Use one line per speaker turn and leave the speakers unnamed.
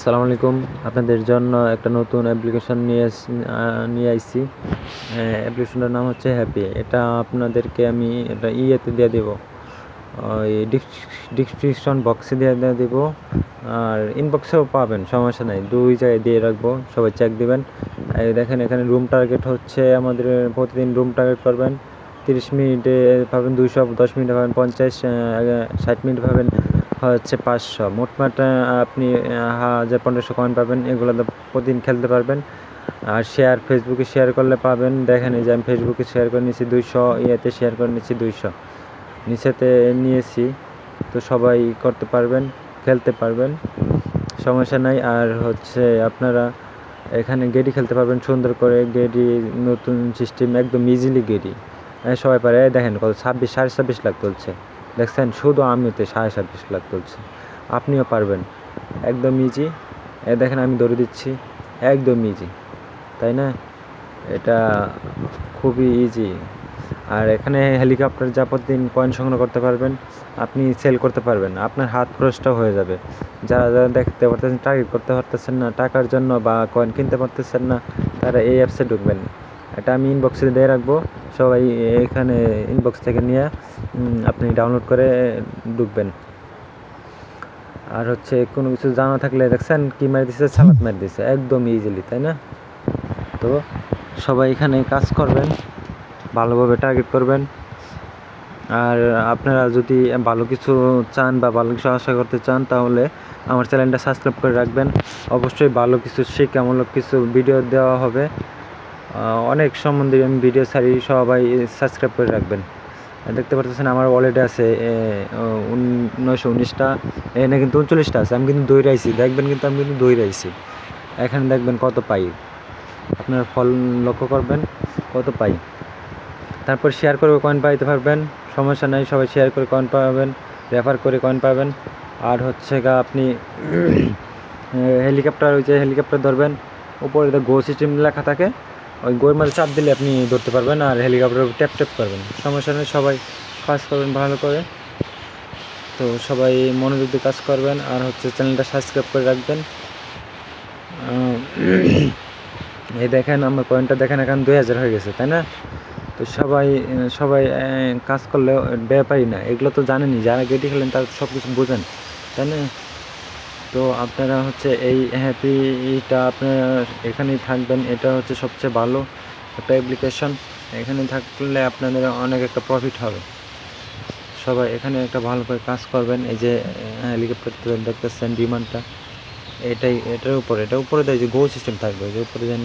আসসালামু আলাইকুম। আপনাদের জন্য একটা নতুন অ্যাপ্লিকেশন নিয়ে আইছি। অ্যাপ্লিকেশনটার নাম হচ্ছে হ্যাপি। এটা আপনাদেরকে আমি এটা ইয়েতে দিয়ে দেবো, ওই ডিসক্রিপশন বক্সে দিয়ে দেবো, আর ইনবক্সেও পাবেন, সমস্যা নাই। দুই জায়গায় দিয়ে রাখবো, সবাই চেক দিবেন। এই দেখেন, এখানে রুম টার্গেট হচ্ছে আমাদের প্রতিদিন রুম টার্গেট করবেন। 30 মিনিটে পাবেন 200, 10 মিনিটে পাবেন 50, 60 মিনিট পাবেন হচ্ছে 500। মোটমাট আপনি 1000-1500 কয়েন পাবেন। এগুলো প্রতিদিন খেলতে পারবেন। আর ফেসবুকে শেয়ার করলে পাবেন। দেখেন, এই যে আমি ফেসবুকে শেয়ার করে নিয়েছি 200, ইয়েতে শেয়ার করে নিয়েছি 200, নিচেতে নিয়েছি। তো সবাই করতে পারবেন, খেলতে পারবেন, সমস্যা নাই। আর হচ্ছে আপনারা এখানে গেডি খেলতে পারবেন সুন্দর করে। গেডি নতুন সিস্টেম, একদম ইজিলি গেডি সবাই পারে। দেখেন কত 26 লাখ তুলছে, দেখছেন? শুধু আমিতে 26 লাখ তুলছে। আপনিও পারবেন, একদম ইজি। দেখেন আমি ধরে দিচ্ছি, একদম ইজি, তাই না? এটা খুবই ইজি। আর এখানে হেলিকপ্টার যা প্রতিদিন কয়েন সংগ্রহ করতে পারবেন, আপনি সেল করতে পারবেন, আপনার হাত খরচটাও হয়ে যাবে। যারা যারা দেখতে পারতেছেন, টার্গেট করতে পারতেছেন না টাকার জন্য বা কয়েন কিনতে পারতেছেন না, তারা এই অ্যাপসে ঢুকবেন। এটা আমি ইনবক্সে দিয়ে রাখবো, সবাই এখানে ইনবক্স থেকে নিয়ে আপনি ডাউনলোড করে ঢুকবেন। আর হচ্ছে কোনো কিছু জানা থাকলে, দেখছেন কি মারি দিচ্ছে, সালাদ মারি দিচ্ছে, একদম ইজিলি, তাই না? তো সবাই এখানে কাজ করবেন, ভালোভাবে টার্গেট করবেন। আর আপনারা যদি ভালো কিছু চান বা ভালো কিছু আশা করতে চান, তাহলে আমার চ্যানেলটা সাবস্ক্রাইব করে রাখবেন। অবশ্যই ভালো কিছু শিক্ষামূলক কিছু ভিডিও দেওয়া হবে, অনেক সম্বন্ধে আমি ভিডিও ছাড়ি, সবাই সাবস্ক্রাইব করে রাখবেন। দেখতে পাচ্ছেন আমার ওয়ালেটে আছে 919টা, এখানে কিন্তু 39টা আছে। আমি কিন্তু দৌড়াইছি, দেখবেন, কিন্তু আমি কিন্তু দৌড়াইছি। এখানে দেখবেন কত পাই, আপনার ফল লক্ষ্য করবেন কত পাই। তারপর শেয়ার করে কয়েন পাইতে পারবেন, সমস্যা নাই। সবাই শেয়ার করে কয়েন পাবেন, রেফার করে কয়েন পাবেন। আর হচ্ছে আপনি হেলিকপ্টার, ওই যে হেলিকপ্টার ধরবেন, উপরে গো সিস্টেম লেখা থাকে, ওই গোর মধ্যে চাপ দিলে আপনি ধরতে পারবেন। আর হেলিকপ্টার ট্যাপ ট্যাপ করবেন, সমস্যা নেই। সবাই কাজ করবেন ভালো করে। তো সবাই মনোযোগ দিয়ে কাজ করবেন। আর হচ্ছে চ্যানেলটা সাবস্ক্রাইব করে রাখবেন। এই দেখেন আমার কয়েনটা, দেখেন এখন 2000 হয়ে গেছে, তাই না? তো সবাই কাজ করলে ব্যাপারই না, এগুলো তো জানেনই, যারা গেটি খেলেন তারা সব কিছু বোঝেন, তাই না? তো আপনারা হচ্ছে এই হ্যাপিটা আপনারা এখানেই থাকবেন। এটা হচ্ছে সবচেয়ে ভালো একটা অ্যাপ্লিকেশন। এখানে থাকলে আপনাদের অনেক একটা প্রফিট হবে। সবাই এখানে একটা ভালো করে কাজ করবেন। এই যে হেলিকপ্টার দেখতেছেন, বিমানটা, এটার উপরে দেয় যে গো সিস্টেম থাকবে, যে উপরে যেন